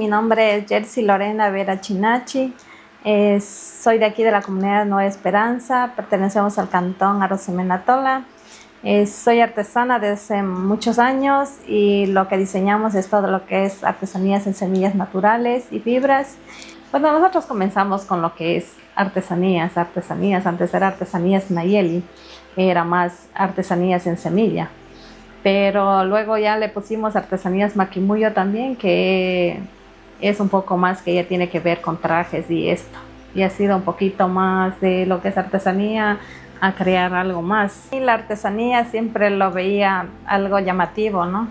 nombre es Jersey Lorena Vera Chinachi. Soy de aquí de la comunidad Nueva Esperanza, pertenecemos al cantón Arosemena-Tola. Soy artesana desde hace muchos años y lo que diseñamos es todo lo que es artesanías en semillas naturales y fibras. Bueno, nosotros comenzamos con lo que es artesanías. Antes era artesanías Nayeli, era más artesanías en semilla. Pero luego ya le pusimos artesanías Maquimuyo también, que es un poco más, que ya tiene que ver con trajes y esto. Y ha sido un poquito más de lo que es artesanía a crear algo más. Y la artesanía siempre lo veía algo llamativo, ¿no?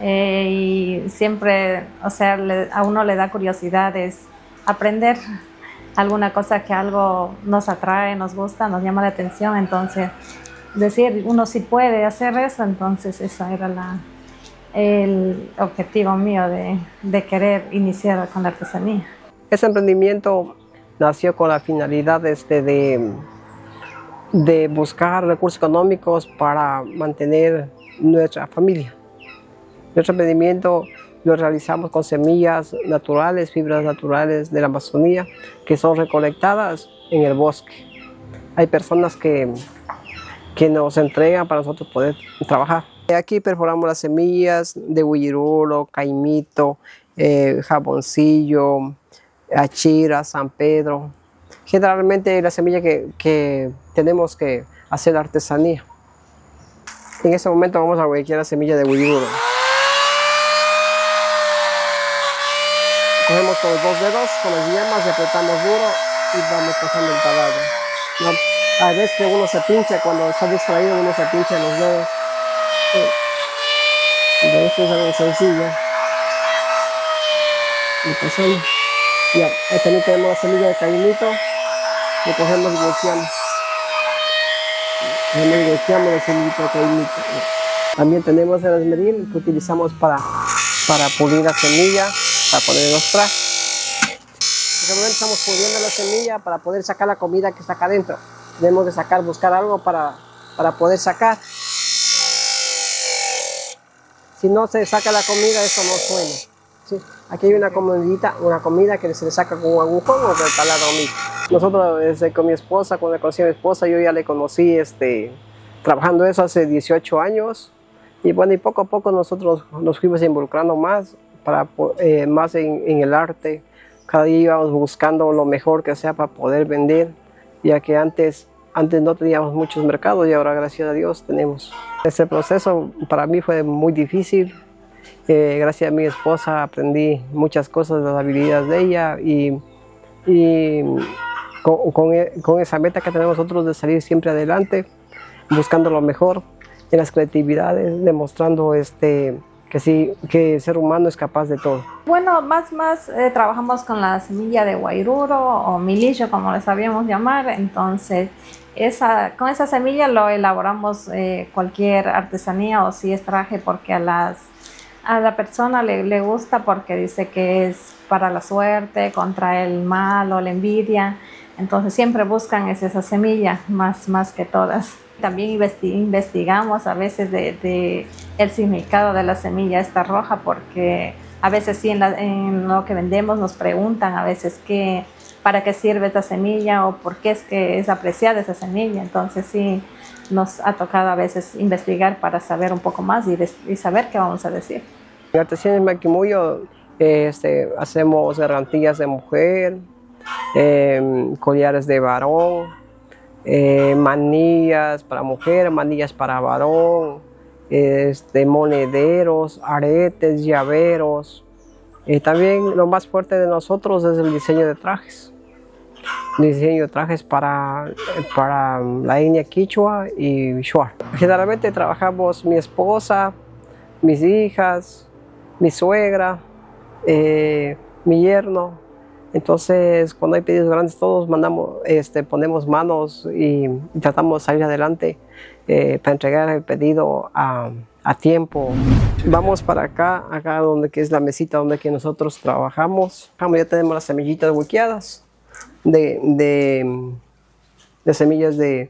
Y siempre, o sea, a uno le da curiosidad es aprender alguna cosa que algo nos atrae, nos gusta, nos llama la atención. Entonces, decir, uno sí puede hacer eso, entonces eso era el objetivo mío de querer iniciar con la artesanía. Ese emprendimiento nació con la finalidad de buscar recursos económicos para mantener nuestra familia. Nuestro emprendimiento lo realizamos con semillas naturales, fibras naturales de la Amazonía, que son recolectadas en el bosque. Hay personas que nos entregan para nosotros poder trabajar. Aquí perforamos las semillas de huirulo, caimito, jaboncillo, achira, San Pedro. Generalmente la semilla que tenemos que hacer la artesanía. En este momento vamos a huequear la semilla de huirulo. Cogemos con los dos dedos, con las yemas, y apretamos duro y vamos pasando el taladro. ¿No? A veces que uno se pincha, cuando está distraído uno se pincha los dedos. De esto es algo sencillo. Y pasamos. Ya, ahí también tenemos la semilla de caimito. Y cogemos y huequeamos. Huequeamos la semillita de caimito. También tenemos el esmeril que utilizamos para pulir la semilla, para poner los trajes. En este momento estamos puliendo la semilla para poder sacar la comida que está acá adentro. Tenemos que buscar algo para poder sacar. Si no se saca la comida, eso no suena. ¿Sí? Aquí hay una comida que se le saca con un agujón o con el taladro mismo. Nosotros con mi esposa, cuando conocí a mi esposa, yo ya le conocí trabajando eso hace 18 años. Y bueno, y poco a poco nosotros nos fuimos involucrando más, más en el arte. Cada día íbamos buscando lo mejor que sea para poder vender, ya que antes no teníamos muchos mercados y ahora, gracias a Dios, tenemos. Ese proceso para mí fue muy difícil. Gracias a mi esposa aprendí muchas cosas, las habilidades de ella y con esa meta que tenemos nosotros de salir siempre adelante, buscando lo mejor en las creatividades, demostrando que el ser humano es capaz de todo. Bueno, más trabajamos con la semilla de guairuro o milillo, como le sabíamos llamar. Entonces, con esa semilla lo elaboramos cualquier artesanía o si es traje, porque a la persona le gusta, porque dice que es para la suerte, contra el mal o la envidia. Entonces siempre buscan esa semilla más que todas. También investigamos a veces de el significado de la semilla esta roja, porque a veces sí en lo que vendemos nos preguntan a veces para qué sirve esta semilla o por qué es que es apreciada esa semilla. Entonces sí nos ha tocado a veces investigar para saber un poco más y saber qué vamos a decir. En Artesanías Maquimuyo hacemos gargantillas de mujer, collares de varón, manillas para mujer, manillas para varón, monederos, aretes, llaveros. También lo más fuerte de nosotros es el diseño de trajes. Diseño de trajes para la etnia quichua y shuar. Generalmente trabajamos mi esposa, mis hijas, mi suegra, mi yerno. Entonces, cuando hay pedidos grandes, todos ponemos manos y tratamos de salir adelante para entregar el pedido a tiempo. Vamos para acá que es la mesita donde que nosotros trabajamos. Ya tenemos las semillitas huequeadas de semillas de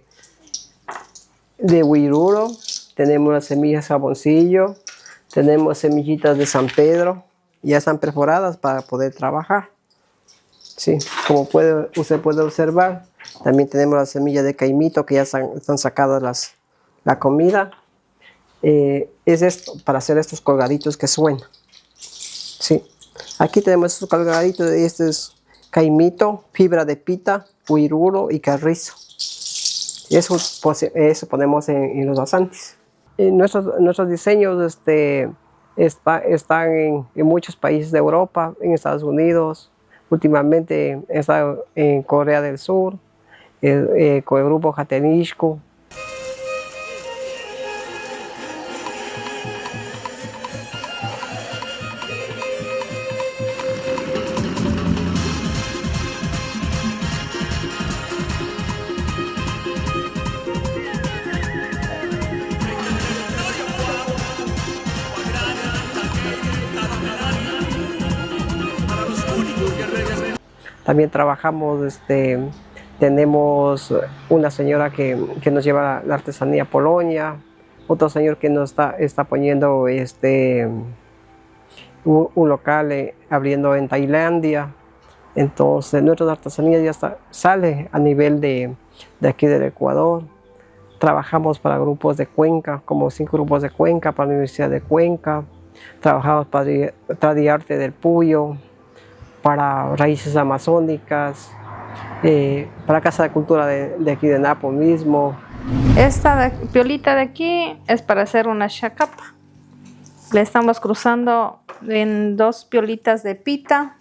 huiruro. Tenemos las semillas jaboncillo. Tenemos semillitas de San Pedro. ya están perforadas para poder trabajar. Sí, como usted puede observar, también tenemos la semilla de caimito que ya están sacadas la comida. Es esto, para hacer estos colgaditos que suenan. Sí. Aquí tenemos estos colgaditos, este es caimito, fibra de pita, huiruro y carrizo. Eso ponemos en los asantis. Nuestros diseños están en muchos países de Europa, en Estados Unidos. Últimamente he estado en Corea del Sur, con el grupo Hatenishku. También trabajamos, tenemos una señora que nos lleva la artesanía a Polonia, otro señor que nos está poniendo un local abriendo en Tailandia. Entonces nuestra artesanía ya sale a nivel de aquí del Ecuador. Trabajamos para grupos de Cuenca, como 5 grupos de Cuenca, para la Universidad de Cuenca. Trabajamos para Tradiarte del Puyo, para Raíces Amazónicas, para Casa de Cultura de aquí de Napo mismo. Esta piolita de aquí es para hacer una chacapa. Le estamos cruzando en 2 piolitas de pita.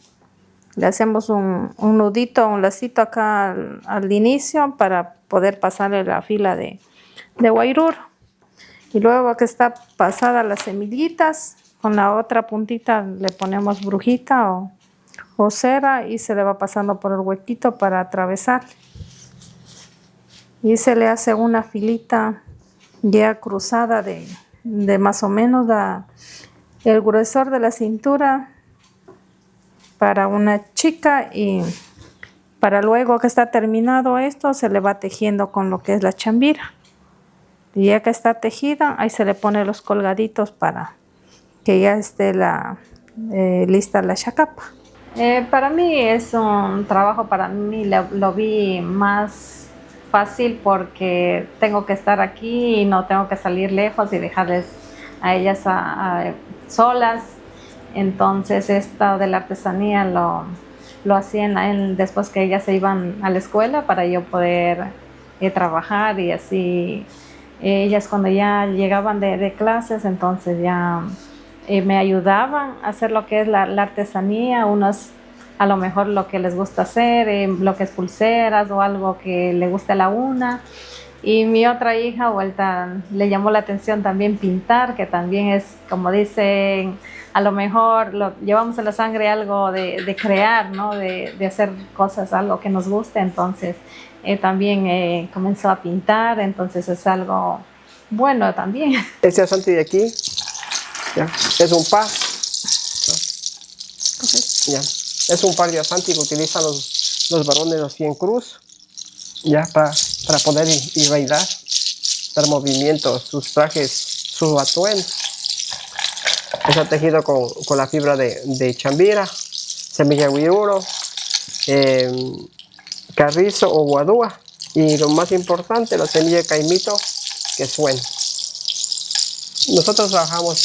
Le hacemos un nudito, un lacito acá al inicio para poder pasarle la fila de guairuro. Y luego que está pasada las semillitas, con la otra puntita le ponemos brujita o cera y se le va pasando por el huequito para atravesar. Y se le hace una filita ya cruzada de más o menos el gruesor de la cintura para una chica, y para luego que está terminado esto se le va tejiendo con lo que es la chambira. Y ya que está tejida, ahí se le pone los colgaditos para que ya esté lista la chacapa. Para mí es un trabajo, para mí lo vi más fácil porque tengo que estar aquí y no tengo que salir lejos y dejarles a ellas solas. Entonces esto de la artesanía lo hacía después que ellas se iban a la escuela para yo poder trabajar, y así ellas cuando ya llegaban de clases, entonces ya me ayudaban a hacer lo que es la artesanía, unos a lo mejor lo que les gusta hacer, lo que es pulseras o algo que le guste a la una. Y mi otra hija le llamó la atención también pintar, que también es, como dicen, a lo mejor llevamos en la sangre algo de crear, ¿no? De hacer cosas, algo que nos guste. Entonces también comenzó a pintar, entonces es algo bueno también. Este asante de aquí ya, es un par. Ya, es un par de asante que utilizan los varones así en cruz, ya para poder ir bailar, dar movimientos, sus trajes, sus atuendos. Está tejido con la fibra de chambira, semilla de huiruro, carrizo o guadúa, y lo más importante, la semilla de caimito que suena. Nosotros trabajamos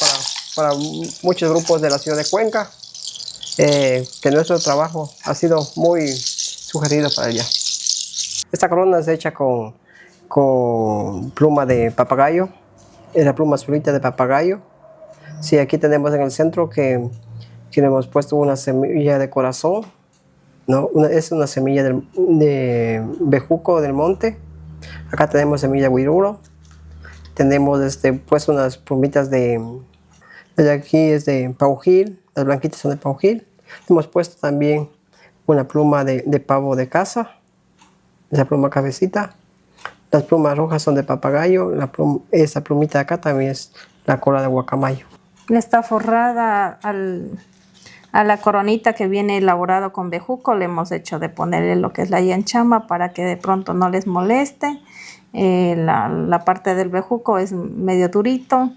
para muchos grupos de la ciudad de Cuenca, que nuestro trabajo ha sido muy sugerido para allá. Esta corona es hecha con pluma de papagayo, es la pluma azulita de papagayo. Sí, aquí tenemos en el centro que le hemos puesto una semilla de corazón, ¿no? Es una semilla de bejuco del monte. Acá tenemos semilla de huiruro. Tenemos puesto unas plumitas de aquí es de paujil, las blanquitas son de paujil. Hemos puesto también una pluma de pavo de casa, esa pluma cabecita. Las plumas rojas son de papagayo, esa plumita de acá también es la cola de guacamayo. Está forrada a la coronita que viene elaborado con bejuco, le hemos hecho de ponerle lo que es la yanchama para que de pronto no les moleste. La parte del bejuco es medio durito,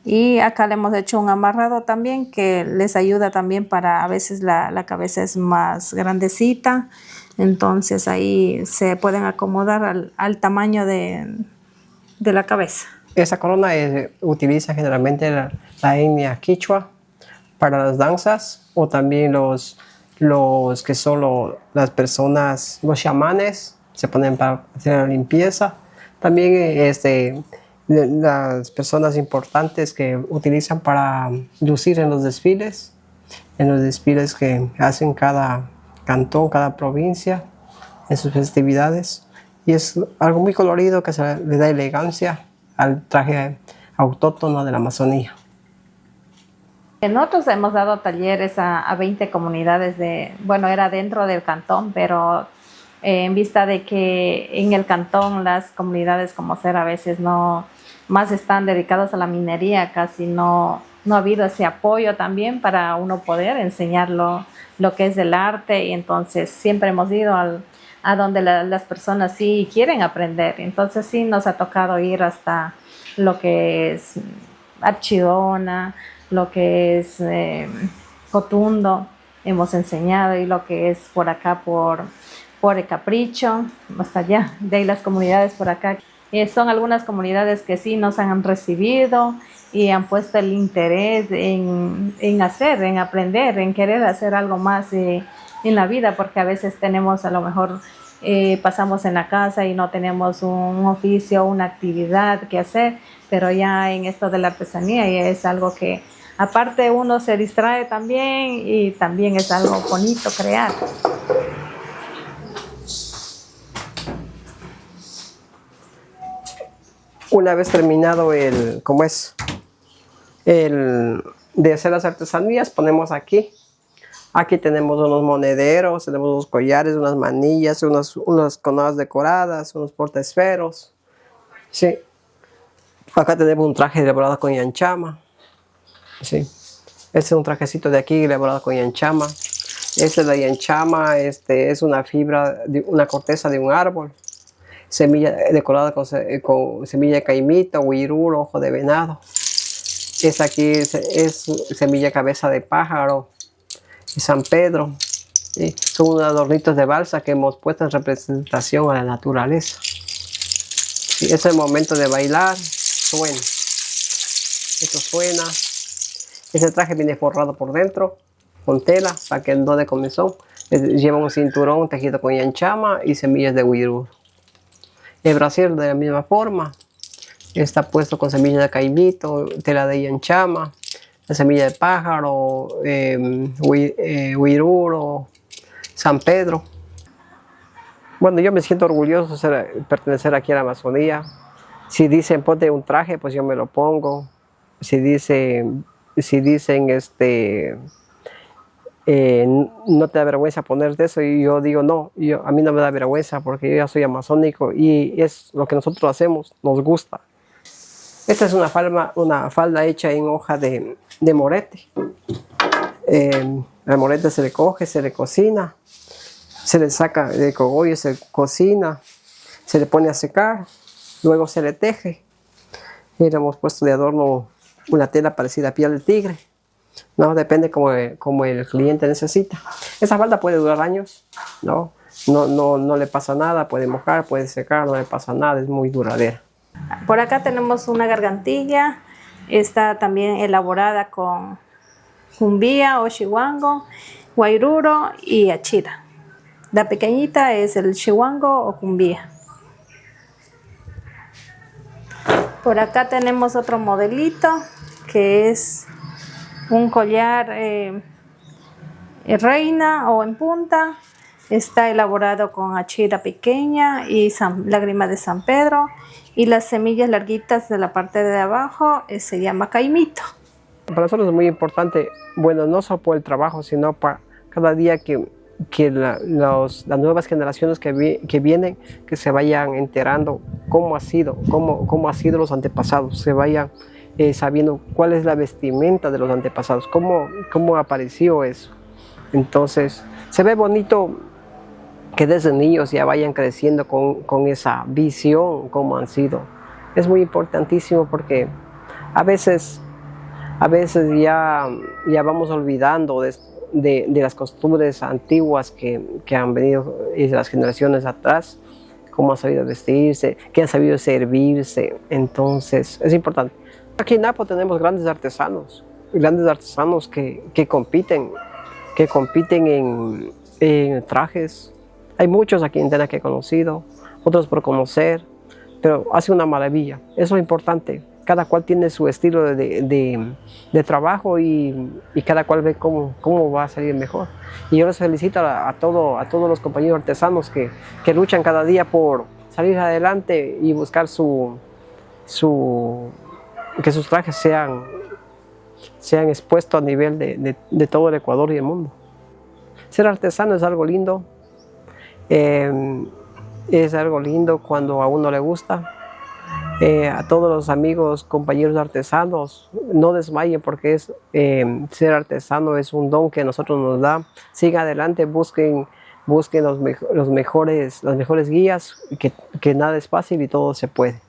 Y acá le hemos hecho un amarrado también que les ayuda también para, a veces la cabeza es más grandecita, entonces ahí se pueden acomodar al tamaño de la cabeza. Esa corona utiliza generalmente la etnia quichua para las danzas, o también los que son las personas, los chamanes, se ponen para hacer la limpieza. También las personas importantes que utilizan para lucir en los desfiles que hacen cada cantón, cada provincia, en sus festividades. Y es algo muy colorido que le da elegancia al traje autóctono de la Amazonía. Nosotros hemos dado talleres a 20 comunidades bueno, era dentro del cantón, pero en vista de que en el cantón las comunidades como ser a veces no más están dedicadas a la minería, casi no ha habido ese apoyo también para uno poder enseñar lo que es el arte, y entonces siempre hemos ido a donde las personas sí quieren aprender. Entonces sí nos ha tocado ir hasta lo que es Archidona, lo que es Cotundo, hemos enseñado, y lo que es por acá por el Capricho, hasta allá, de ahí las comunidades por acá. Son algunas comunidades que sí nos han recibido y han puesto el interés en hacer, en aprender, en querer hacer algo más en la vida, porque a veces tenemos, a lo mejor pasamos en la casa y no tenemos un oficio, una actividad que hacer, pero ya en esto de la artesanía ya es algo que aparte uno se distrae también, y también es algo bonito crear. Una vez terminado de hacer las artesanías, ponemos aquí. Aquí tenemos unos monederos, tenemos unos collares, unas manillas, unas coronas decoradas, unos portaesferos. Sí. Acá tenemos un traje elaborado con yanchama. Sí. Este es un trajecito de aquí elaborado con yanchama. La yanchama es una fibra, una corteza de un árbol. Semilla decorada con semilla de caimito, huiruro, ojo de venado. Aquí es semilla cabeza de pájaro y San Pedro. ¿Sí? Son unos adornitos de balsa que hemos puesto en representación a la naturaleza. ¿Sí? Es el momento de bailar, suena. Esto suena. Ese traje viene forrado por dentro con tela para que no dé comezón. Lleva un cinturón tejido con yanchama y semillas de huiruro. El brasier de la misma forma está puesto con semilla de caimito, tela de yanchama, la semilla de pájaro, huiruro, San Pedro. Bueno, yo me siento orgulloso de pertenecer aquí a la Amazonía. Si dicen ponte un traje, pues yo me lo pongo. Si dicen no te da vergüenza ponerte eso, y yo digo no, a mí no me da vergüenza porque yo ya soy amazónico y es lo que nosotros hacemos, nos gusta. Esta es una falda hecha en hoja de morete. El morete se le coge, se le cocina, se le saca de cogollo, se cocina, se le pone a secar, luego se le teje. Y le hemos puesto de adorno una tela parecida a piel de tigre. No, depende como el cliente necesita. Esa falda puede durar años, no le pasa nada, puede mojar, puede secar, no le pasa nada, es muy duradera. Por acá tenemos una gargantilla, está también elaborada con cumbía o chihuango, guairuro y achira. La pequeñita es el chihuango o cumbía. Por acá tenemos otro modelito que es un collar reina o en punta. Está elaborado con achira pequeña y lágrima de San Pedro, y las semillas larguitas de la parte de abajo se llama caimito. Para nosotros es muy importante, bueno, no solo por el trabajo, sino para cada día que las nuevas generaciones que vienen, que se vayan enterando cómo ha sido los antepasados, se vayan sabiendo cuál es la vestimenta de los antepasados, cómo apareció eso. Entonces, se ve bonito que desde niños ya vayan creciendo con esa visión, cómo han sido. Es muy importantísimo porque a veces A veces ya vamos olvidando de las costumbres antiguas que han venido de las generaciones atrás, cómo han sabido vestirse, que han sabido servirse. Entonces es importante. Aquí en Napo tenemos grandes artesanos que compiten en trajes. Hay muchos aquí en Tena que he conocido, otros por conocer, pero hace una maravilla. Eso es lo importante. Cada cual tiene su estilo de trabajo y cada cual ve cómo va a salir mejor. Y yo les felicito a todos los compañeros artesanos que luchan cada día por salir adelante y buscar que sus trajes sean expuestos a nivel de todo el Ecuador y el mundo. Ser artesano es algo lindo. Es algo lindo cuando a uno le gusta. A todos los amigos, compañeros artesanos, no desmayen porque ser artesano es un don que nosotros nos da. Sigan adelante, busquen las mejores guías, que nada es fácil y todo se puede.